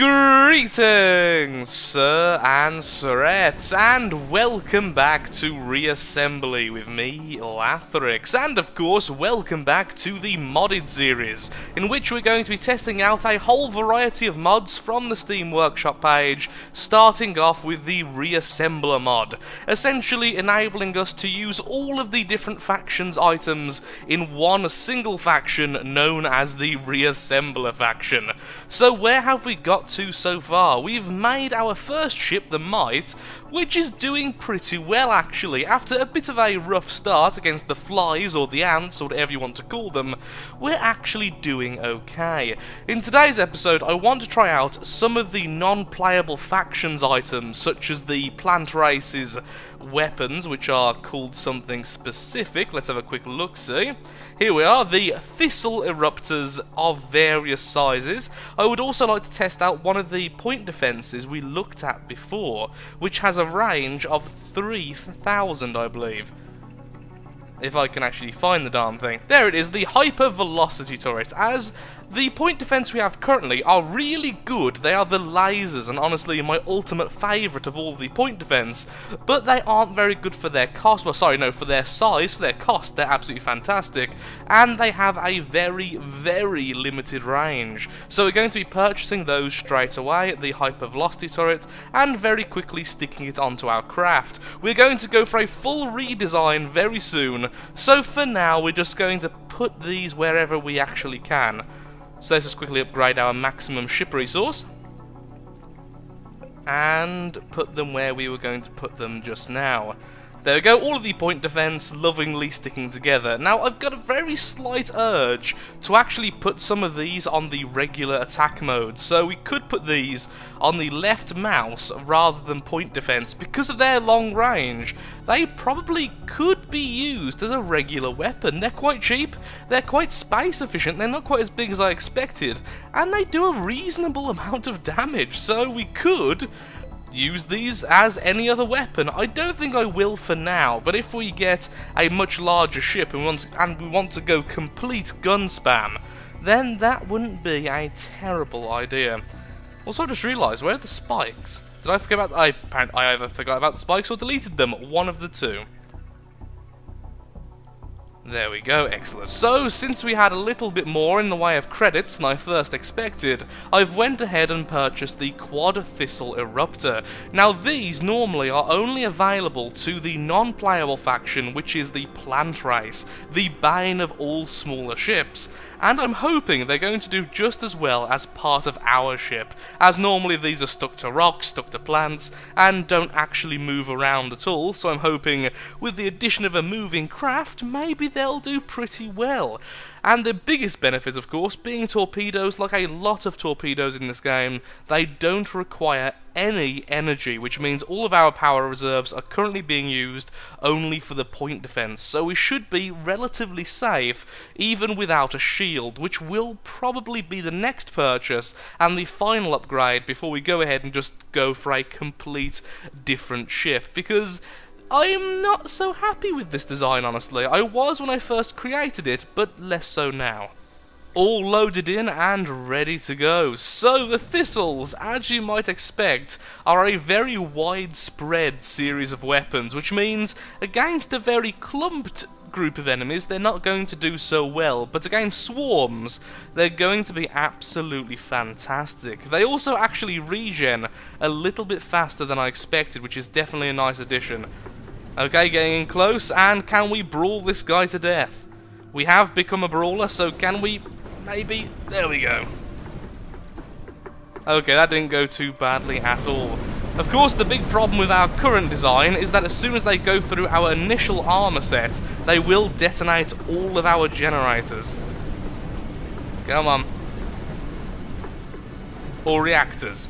Greetings, sir and sirettes, and welcome back to Reassembly with me, Lathrix, and of course, welcome back to the modded series, in which we're going to be testing out a whole variety of mods from the Steam Workshop page, starting off with the Reassembler mod, essentially enabling us to use all of the different factions items in one single faction known as the Reassembler faction. So where have we got to so far? We've made our first ship, the Might, which is doing pretty well actually. After a bit of a rough start against the flies or the ants or whatever you want to call them, we're actually doing okay. In today's episode I want to try out some of the non-playable factions items, such as the plant race's weapons, which are called something specific. Let's have a quick look-see. Here we are, the Thistle Eruptors of various sizes. I would also like to test out one of the point defences we looked at before, which has a range of 3,000, I believe. If I can actually find the darn thing. There it is, the Hyper Velocity Turret. As the point defense we have currently are really good. They are the lasers, and honestly my ultimate favourite of all the point defense, but they aren't very good for their cost. Well, sorry, no, for their size, for their cost, they're absolutely fantastic, and they have a very, very limited range. So we're going to be purchasing those straight away, the Hyper Velocity Turret, and very quickly sticking it onto our craft. We're going to go for a full redesign very soon, so for now we're just going to put these wherever we actually can. So let's just quickly upgrade our maximum ship resource and put them where we were going to put them just now. There we go, all of the point defense lovingly sticking together. Now, I've got a very slight urge to actually put some of these on the regular attack mode. So we could put these on the left mouse rather than point defense. Because of their long range, they probably could be used as a regular weapon. They're quite cheap, they're quite space efficient, they're not quite as big as I expected, and they do a reasonable amount of damage. So we could use these as any other weapon. I don't think I will for now, but if we get a much larger ship and we want to go complete gun spam, then that wouldn't be a terrible idea. Also, I just realised, where are the spikes? Did I forget about... I either forgot about the spikes or deleted them. One of the two. There we go, excellent. So, since we had a little bit more in the way of credits than I first expected, I've went ahead and purchased the Quad Thistle Eruptor. Now, these normally are only available to the non-playable faction, which is the Plant Race, the bane of all smaller ships, and I'm hoping they're going to do just as well as part of our ship, as normally these are stuck to rocks, stuck to plants, and don't actually move around at all, so I'm hoping with the addition of a moving craft, maybe they'll do pretty well. And the biggest benefit, of course, being torpedoes. Like a lot of torpedoes in this game, they don't require any energy, which means all of our power reserves are currently being used only for the point defense, so we should be relatively safe even without a shield, which will probably be the next purchase and the final upgrade before we go ahead and just go for a complete different ship, because I'm not so happy with this design, honestly. I was when I first created it, but less so now. All loaded in and ready to go. So the Thistles, as you might expect, are a very widespread series of weapons, which means against a very clumped group of enemies they're not going to do so well, but against swarms they're going to be absolutely fantastic. They also actually regen a little bit faster than I expected, which is definitely a nice addition. Okay, getting in close, and can we brawl this guy to death? We have become a brawler, so can we... maybe... there we go. Okay, that didn't go too badly at all. Of course, the big problem with our current design is that as soon as they go through our initial armor set, they will detonate all of our generators. Come on. Or reactors.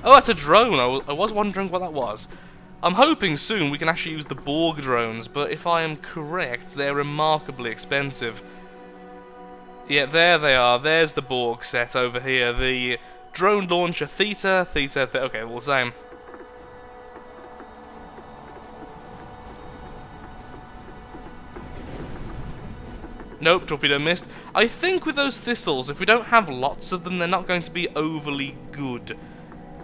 Oh, that's a drone. I was wondering what that was. I'm hoping soon we can actually use the Borg drones, but if I am correct, they're remarkably expensive. Yeah, there they are. There's the Borg set over here. The drone launcher Theta, okay, all the same. Nope, torpedo missed. I think with those thistles, if we don't have lots of them, they're not going to be overly good.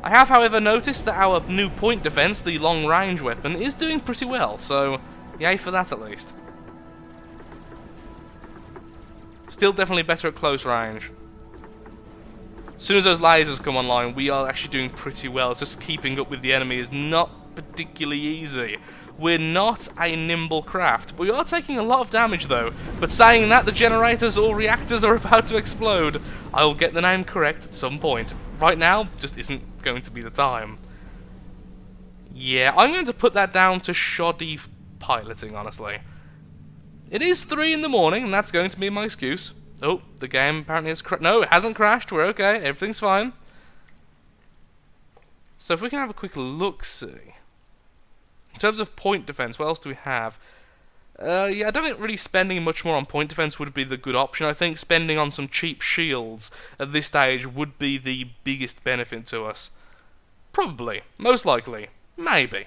I have, however, noticed that our new point defense, the long-range weapon, is doing pretty well, so yay for that at least. Still definitely better at close range. As soon as those lasers come online, we are actually doing pretty well. It's just keeping up with the enemy is not particularly easy. We're not a nimble craft, but we are taking a lot of damage though. But saying that, the generators or reactors are about to explode. I'll get the name correct at some point. Right now, just isn't going to be the time. Yeah, I'm going to put that down to shoddy piloting, honestly. It is 3 in the morning, and that's going to be my excuse. Oh, the game apparently has crashed. No, it hasn't crashed. We're okay. Everything's fine. So if we can have a quick look-see. In terms of point defense, what else do we have? Yeah, I don't think really spending much more on point defense would be the good option. I think spending on some cheap shields at this stage would be the biggest benefit to us. Probably. Most likely. Maybe.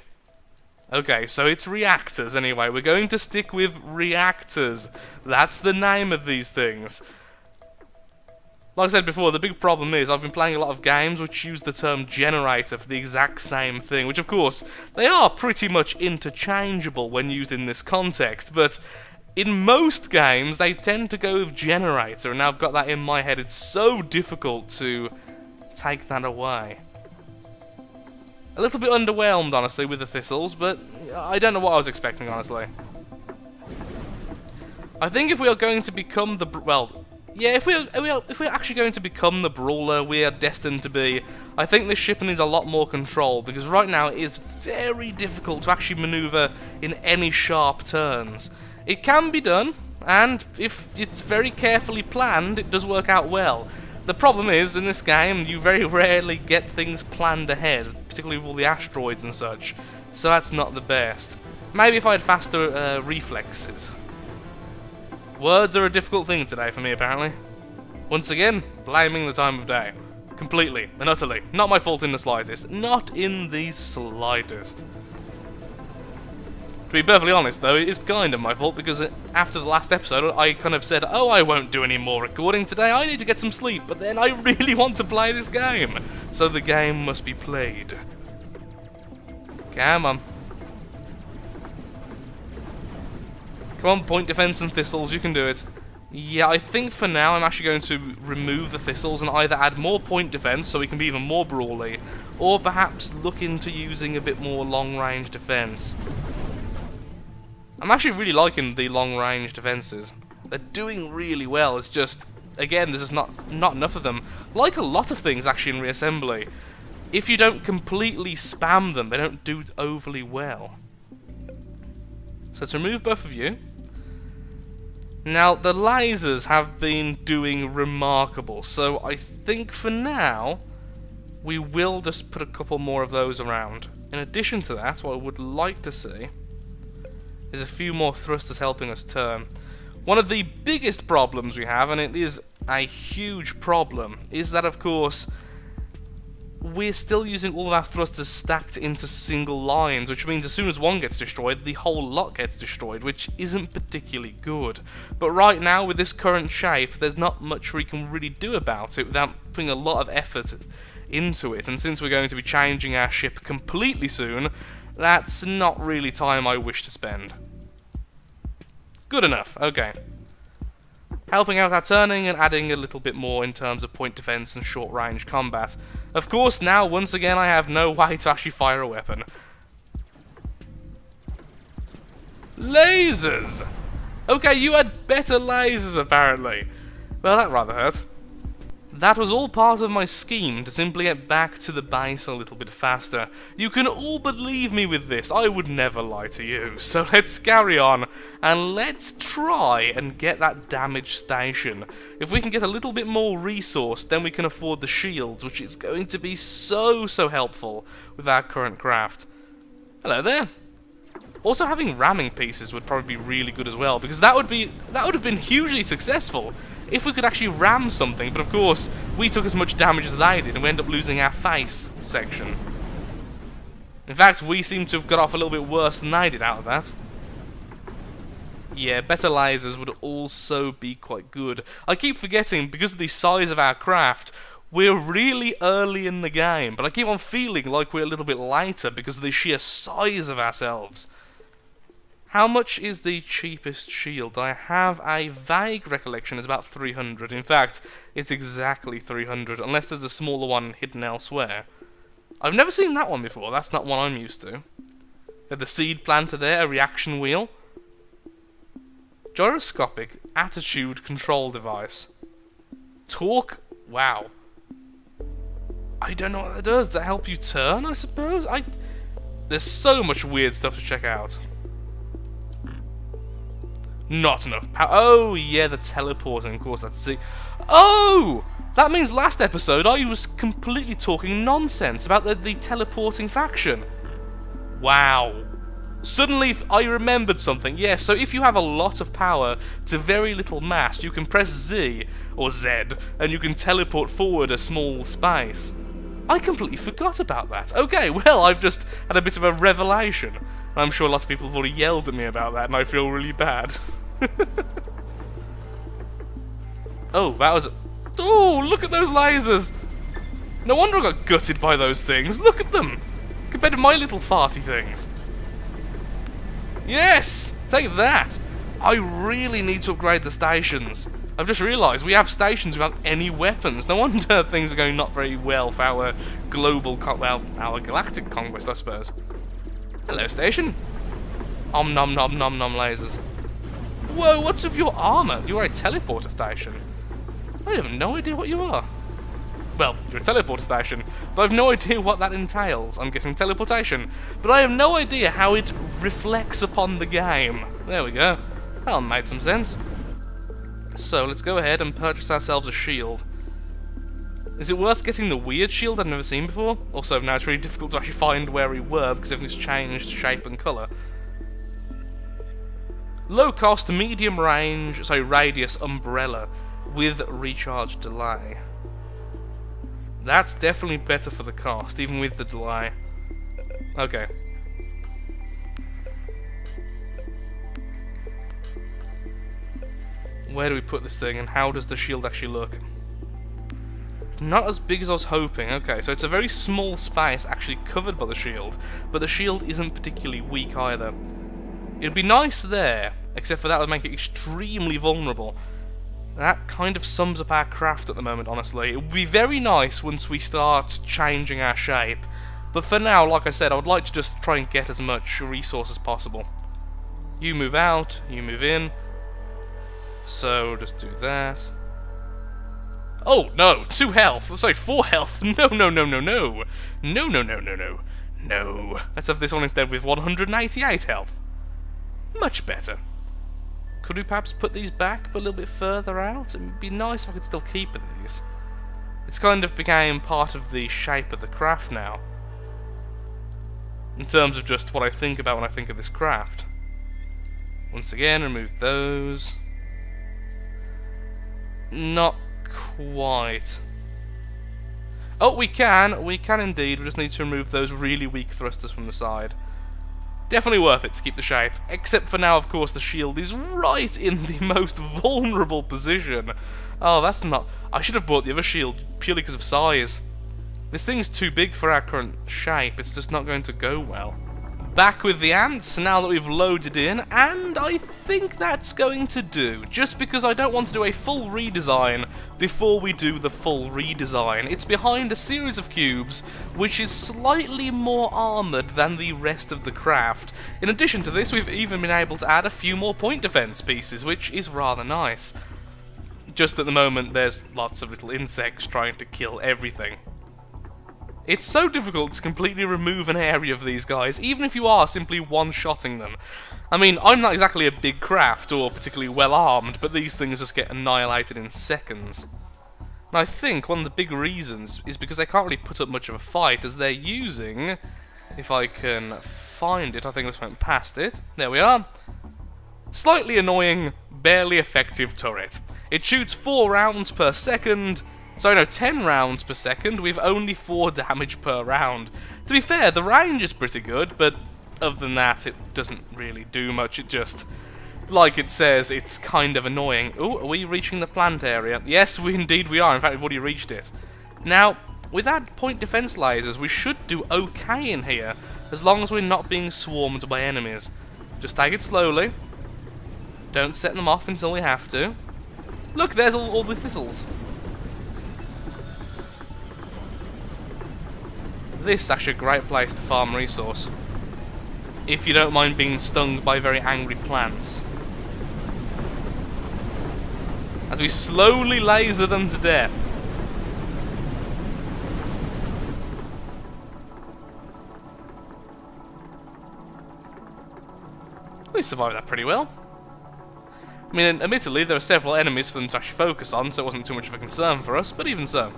Okay, so it's reactors anyway. We're going to stick with reactors. That's the name of these things. Like I said before, the big problem is I've been playing a lot of games which use the term generator for the exact same thing, which of course, they are pretty much interchangeable when used in this context, but in most games they tend to go with generator, and now I've got that in my head. It's so difficult to take that away. A little bit underwhelmed, honestly, with the thistles, but I don't know what I was expecting, honestly. I think if we are going to become the... well, yeah, if we're actually going to become the brawler we are destined to be, I think this ship needs a lot more control, because right now it is very difficult to actually maneuver in any sharp turns. It can be done, and if it's very carefully planned, it does work out well. The problem is, in this game, you very rarely get things planned ahead, particularly with all the asteroids and such, so that's not the best. Maybe if I had faster reflexes. Words are a difficult thing today for me, apparently. Once again, blaming the time of day. Completely and utterly. Not my fault in the slightest. Not in the slightest. To be perfectly honest, though, it is kind of my fault, because after the last episode, I kind of said, oh, I won't do any more recording today, I need to get some sleep, but then I really want to play this game. So the game must be played. Come on. Come on, point defense and thistles, you can do it. Yeah, I think for now I'm actually going to remove the thistles and either add more point defense so we can be even more brawly, or perhaps look into using a bit more long-range defense. I'm actually really liking the long-range defenses. They're doing really well. It's just, again, there's just not enough of them. Like a lot of things actually in Reassembly, if you don't completely spam them, they don't do overly well. So let's remove both of you. Now, the lasers have been doing remarkable, so I think for now, we will just put a couple more of those around. In addition to that, what I would like to see is a few more thrusters helping us turn. One of the biggest problems we have, and it is a huge problem, is that, of course, we're still using all of our thrusters stacked into single lines, which means as soon as one gets destroyed, the whole lot gets destroyed, which isn't particularly good. But right now, with this current shape, there's not much we can really do about it without putting a lot of effort into it, and since we're going to be changing our ship completely soon, that's not really time I wish to spend. Good enough, okay. Helping out our turning and adding a little bit more in terms of point defense and short-range combat. Of course, now, once again, I have no way to actually fire a weapon. Lasers! Okay, you had better lasers, apparently. Well, that rather hurt. That was all part of my scheme to simply get back to the base a little bit faster. You can all believe me with this, I would never lie to you. So let's carry on, and let's try and get that damaged station. If we can get a little bit more resource, then we can afford the shields, which is going to be so helpful with our current craft. Hello there. Also, having ramming pieces would probably be really good as well, because that would have been hugely successful if we could actually ram something, but of course, we took as much damage as they did, and we ended up losing our face section. In fact, we seem to have got off a little bit worse than they did out of that. Yeah, better lasers would also be quite good. I keep forgetting, because of the size of our craft, we're really early in the game, but I keep on feeling like we're a little bit later because of the sheer size of ourselves. How much is the cheapest shield? I have a vague recollection it's about 300. In fact, it's exactly 300, unless there's a smaller one hidden elsewhere. I've never seen that one before, that's not one I'm used to. There's the seed planter there, a reaction wheel. Gyroscopic attitude control device. Torque? Wow. I don't know what that does. Does that help you turn, I suppose? There's so much weird stuff to check out. Not enough power. Oh, yeah, the teleporting. Of course, that's it. Oh! That means last episode I was completely talking nonsense about the teleporting faction. Wow. Suddenly, I remembered something. Yes, so if you have a lot of power to very little mass, you can press Z, or Z, and you can teleport forward a small space. I completely forgot about that. Okay, well, I've just had a bit of a revelation. I'm sure a lot of people have already yelled at me about that, and I feel really bad. Oh, that was... Oh, look at those lasers! No wonder I got gutted by those things. Look at them! Compared to my little farty things. Yes! Take that! I really need to upgrade the stations. I've just realised we have stations without any weapons. No wonder things are going not very well for our global... our galactic conquest, I suppose. Hello, station. Om nom nom nom nom lasers. Whoa, what's with your armour? You're a teleporter station. I have no idea what you are. Well, you're a teleporter station, but I've no idea what that entails. I'm guessing teleportation, but I have no idea how it reflects upon the game. There we go. That one made some sense. So, let's go ahead and purchase ourselves a shield. Is it worth getting the weird shield I've never seen before? Also, now it's really difficult to actually find where we were because everything's changed shape and colour. Low cost, medium range, radius umbrella with recharge delay. That's definitely better for the cost, even with the delay. Okay. Where do we put this thing, and how does the shield actually look? Not as big as I was hoping. Okay, so it's a very small space actually covered by the shield, but the shield isn't particularly weak either. It'd be nice there, except for that would make it extremely vulnerable. That kind of sums up our craft at the moment, honestly. It would be very nice once we start changing our shape, but for now, like I said, I would like to just try and get as much resource as possible. You move out, you move in, so just do that. Oh, no, 2 health. Sorry, 4 health. No, no, no, no, no. No, no, no, no, no. No. Let's have this one instead with 188 health. Much better. Could we perhaps put these back but a little bit further out? It would be nice if I could still keep these. It's kind of became part of the shape of the craft now. In terms of just what I think about when I think of this craft. Once again, remove those. Not quite. Oh, we can indeed. We just need to remove those really weak thrusters from the side. Definitely worth it to keep the shape. Except for now, of course, the shield is right in the most vulnerable position. Oh, that's not... I should have bought the other shield purely because of size. This thing's too big for our current shape. It's just not going to go well. Back with the ants, now that we've loaded in, and I think that's going to do, just because I don't want to do a full redesign before we do the full redesign. It's behind a series of cubes, which is slightly more armoured than the rest of the craft. In addition to this, we've even been able to add a few more point defence pieces, which is rather nice. Just at the moment, there's lots of little insects trying to kill everything. It's so difficult to completely remove an area of these guys, even if you are simply one-shotting them. I mean, I'm not exactly a big craft or particularly well-armed, but these things just get annihilated in seconds. And I think one of the big reasons is because they can't really put up much of a fight, as they're using... If I can find it, I think this went past it. There we are. Slightly annoying, barely effective turret. It shoots 4 rounds per second... So no, 10 rounds per second, with only 4 damage per round. To be fair, the range is pretty good, but other than that, it doesn't really do much. It just like it says, it's kind of annoying. Ooh, are we reaching the plant area? Yes, indeed we are. In fact, we've already reached it. Now, with that point defense lasers, we should do okay in here, as long as we're not being swarmed by enemies. Just take it slowly. Don't set them off until we have to. Look, there's all the thistles. This is actually a great place to farm resource, if you don't mind being stung by very angry plants. As we slowly laser them to death. We survived that pretty well. I mean, admittedly, there were several enemies for them to actually focus on, so it wasn't too much of a concern for us, but even so.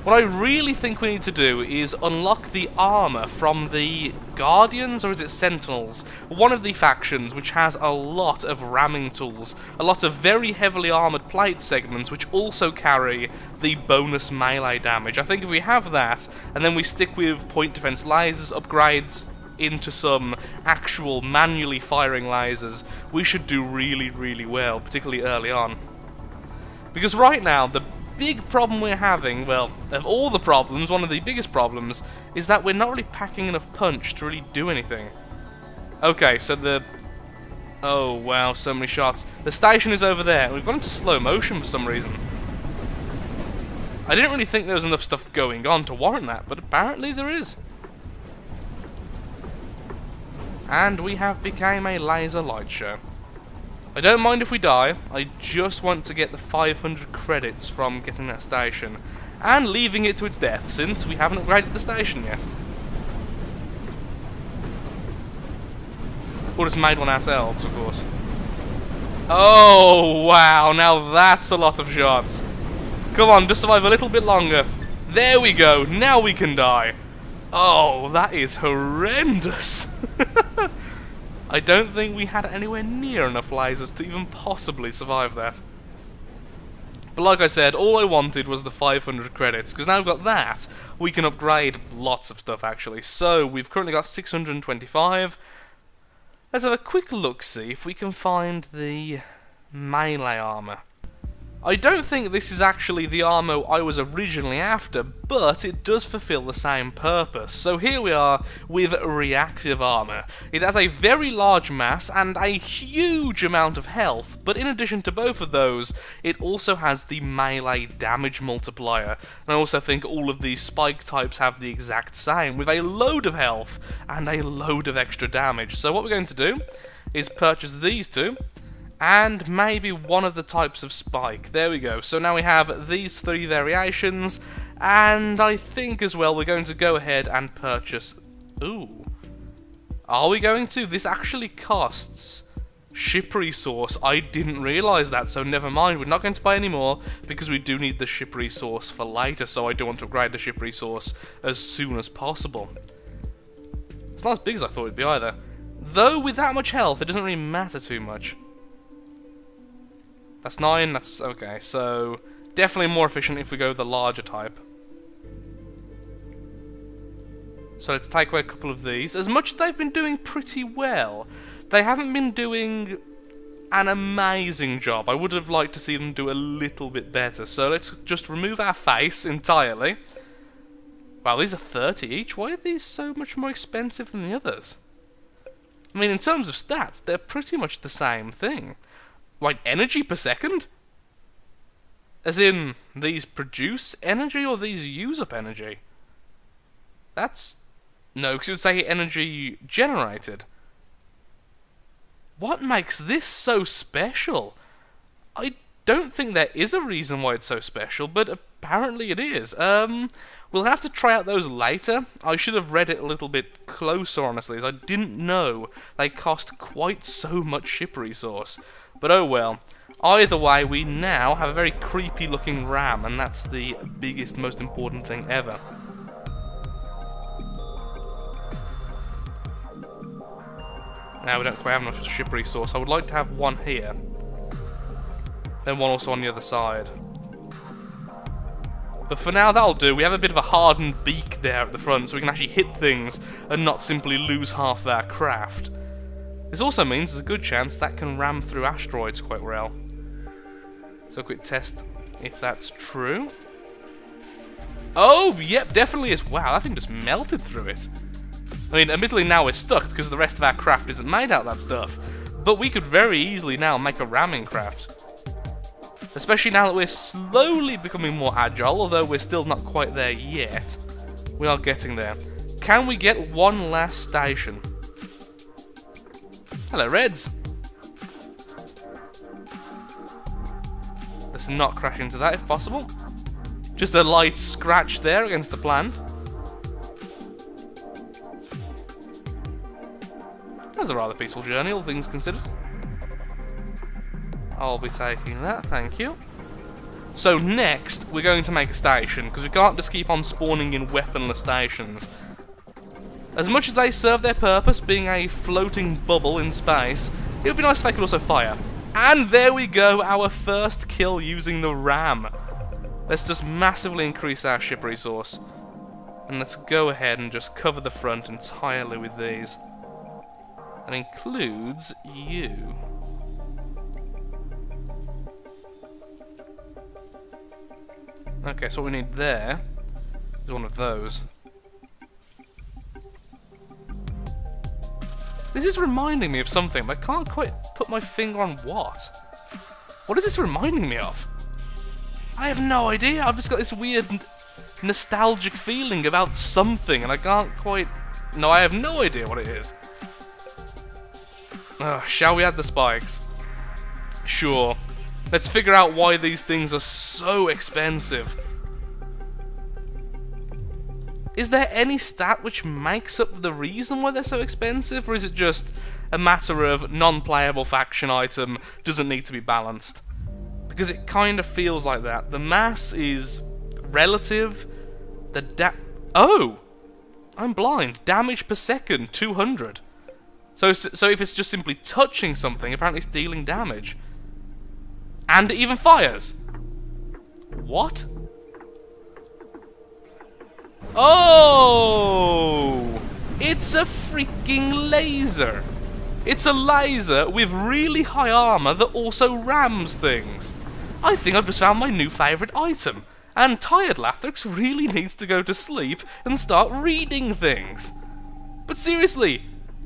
What I really think we need to do is unlock the armor from the Guardians, or is it Sentinels? One of the factions which has a lot of ramming tools, a lot of very heavily armored plate segments which also carry the bonus melee damage. I think if we have that, and then we stick with point defense lasers, upgrades into some actual manually firing lasers, we should do really, really well, particularly early on. Because right now, the big problem we're having, well, of all the problems, one of the biggest problems, is that we're not really packing enough punch to really do anything. Okay, so the... Oh, wow, so many shots. The station is over there. We've gone into slow motion for some reason. I didn't really think there was enough stuff going on to warrant that, but apparently there is. And we have become a laser light show. I don't mind if we die, I just want to get the 500 credits from getting that station, and leaving it to its death, since we haven't upgraded the station yet. Or just made one ourselves, of course. Oh, wow, now that's a lot of shots. Come on, just survive a little bit longer. There we go, now we can die. Oh, that is horrendous. I don't think we had anywhere near enough lasers to even possibly survive that. But like I said, all I wanted was the 500 credits, because now we've got that, we can upgrade lots of stuff actually. So, we've currently got 625. Let's have a quick look, see if we can find the melee armor. I don't think this is actually the armor I was originally after, but it does fulfill the same purpose. So here we are with reactive armor. It has a very large mass and a huge amount of health, but in addition to both of those, it also has the melee damage multiplier. And I also think all of these spike types have the exact same, with a load of health and a load of extra damage. So what we're going to do is purchase these two, and maybe one of the types of spike. There we go. So now we have these three variations, and I think as well we're going to go ahead and purchase... Ooh. Are we going to? This actually costs ship resource. I didn't realise that, so never mind. We're not going to buy any more, because we do need the ship resource for later, so I do want to upgrade the ship resource as soon as possible. It's not as big as I thought it'd be either. Though, with that much health, it doesn't really matter too much. That's 9, that's okay, so definitely more efficient if we go the larger type. So let's take away a couple of these. As much as they've been doing pretty well, they haven't been doing an amazing job. I would have liked to see them do a little bit better. So let's just remove our face entirely. Wow, these are 30 each. Why are these so much more expensive than the others? I mean, in terms of stats, they're pretty much the same thing. Wait, energy per second? As in, these produce energy or these use up energy? That's... No, because it would say energy generated. What makes this so special? I don't think there is a reason why it's so special, but apparently it is. We'll have to try out those later. I should have read it a little bit closer, honestly, as I didn't know they cost quite so much ship resource. But oh well. Either way, we now have a very creepy looking ram, and that's the biggest, most important thing ever. Now we don't quite have enough ship resource. I would like to have one here. Then one also on the other side. But for now, that'll do. We have a bit of a hardened beak there at the front, so we can actually hit things and not simply lose half of our craft. This also means there's a good chance that can ram through asteroids quite well. So a quick test if that's true. Oh, yep, definitely is. Wow, that thing just melted through it. I mean, admittedly now we're stuck because the rest of our craft isn't made out of that stuff. But we could very easily now make a ramming craft. Especially now that we're slowly becoming more agile, although we're still not quite there yet. We are getting there. Can we get one last station? Hello, Reds. Let's not crash into that if possible. Just a light scratch there against the plant. That was a rather peaceful journey, all things considered. I'll be taking that, thank you. So next, we're going to make a station, because we can't just keep on spawning in weaponless stations. As much as they serve their purpose, being a floating bubble in space, it would be nice if they could also fire. And there we go, our first kill using the ram. Let's just massively increase our ship resource. And let's go ahead and just cover the front entirely with these. That includes you. Okay, so what we need there is one of those. This is reminding me of something, but I can't quite put my finger on what. What is this reminding me of? I have no idea. I've just got this weird nostalgic feeling about something, and I can't quite... No, I have no idea what it is. Shall we add the spikes? Sure. Let's figure out why these things are so expensive. Is there any stat which makes up the reason why they're so expensive, or is it just a matter of non-playable faction item doesn't need to be balanced? Because it kind of feels like that. The mass is relative. Oh! I'm blind. Damage per second, 200. So if it's just simply touching something, apparently it's dealing damage. And it even fires. What? Oh! It's a freaking laser. It's a laser with really high armor that also rams things. I think I've just found my new favourite item. And tired Lathrix really needs to go to sleep and start reading things. But seriously,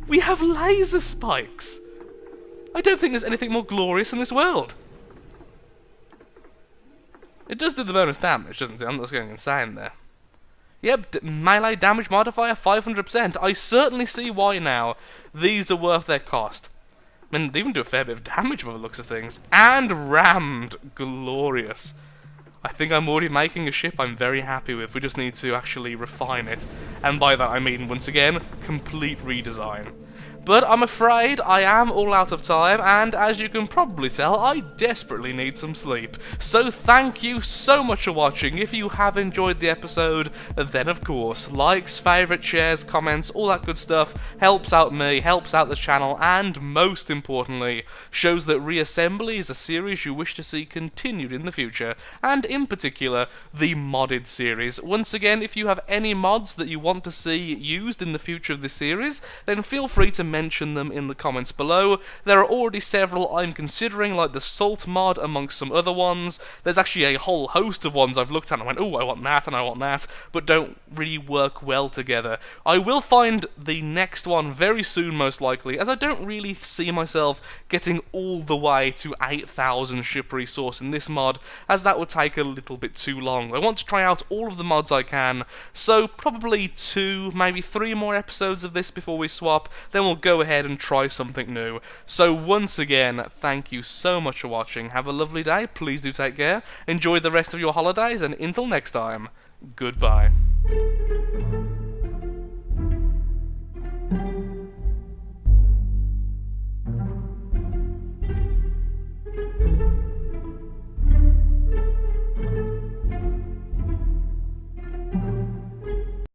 we have laser spikes. I don't think there's anything more glorious in this world. It does do the bonus damage, doesn't it? I'm not going insane there. Yep, melee damage modifier 500%. I certainly see why now. These are worth their cost. I mean, they even do a fair bit of damage by the looks of things. And rammed. Glorious. I think I'm already making a ship I'm very happy with. We just need to actually refine it. And by that I mean, once again, complete redesign. But I'm afraid I am all out of time, and as you can probably tell, I desperately need some sleep. So thank you so much for watching. If you have enjoyed the episode, then of course, likes, favourites, shares, comments, all that good stuff helps out me, helps out the channel, and most importantly, shows that Reassembly is a series you wish to see continued in the future, and in particular, the modded series. Once again, if you have any mods that you want to see used in the future of this series, then feel free to mention them in the comments below. There are already several I'm considering, like the Salt mod amongst some other ones. There's actually a whole host of ones I've looked at and went, oh, I want that and I want that, but don't really work well together. I will find the next one very soon, most likely, as I don't really see myself getting all the way to 8,000 ship resource in this mod, as that would take a little bit too long. I want to try out all of the mods I can, so probably 2, maybe 3 more episodes of this before we swap, then we'll go ahead and try something new. So once again, thank you so much for watching. Have a lovely day. Please do take care. Enjoy the rest of your holidays, and until next time, goodbye.